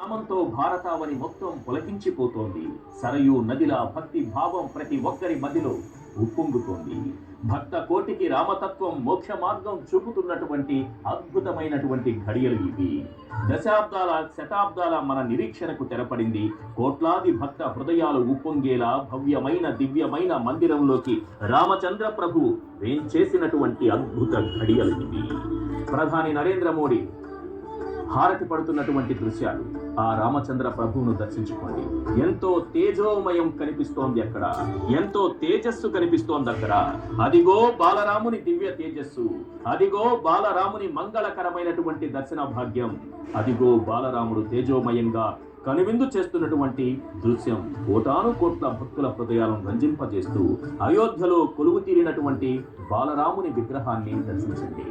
నామంతో భారతావని మొత్తం పులకించిపోతోంది. సరయూ నదిలా భక్తి భావం ప్రతి ఒక్కరి మదిలో ఉప్పొంగుతోంది. భక్త కోటికి రామతత్వం మోక్ష మార్గం చూపుతున్నటువంటి అద్భుతమైనటువంటి ఘడియలు ఇవి. దశాబ్దాల శతాబ్దాల మన నిరీక్షణకు తెరపడింది. కోట్లాది భక్త హృదయాలు ఉప్పొంగేలా భవ్యమైన దివ్యమైన మందిరంలోకి రామచంద్ర ప్రభు వేంచేసినటువంటి అద్భుత ఘడియలు ఇవి. ప్రధాని నరేంద్ర మోడీ హారతి పడుతున్నటువంటి దృశ్యాలు. ఆ రామచంద్ర ప్రభువును దర్శించుకోండి. ఎంతో తేజోమయం కనిపిస్తోంది అక్కడ, ఎంతో తేజస్సు కనిపిస్తోంది అక్కడ. అదిగో బాలరాముని దివ్య తేజస్సు, అదిగో బాలరాముని మంగళకరమైనటువంటి దర్శన భాగ్యం, అదిగో బాలరాముడు తేజోమయంగా కనువిందు చేస్తున్నటువంటి దృశ్యం. కోటాను కోట్ల భక్తుల హృదయాలను రంజింపజేస్తూ అయోధ్యలో కొలువు తీరినటువంటి బాలరాముని విగ్రహాన్ని దర్శించండి.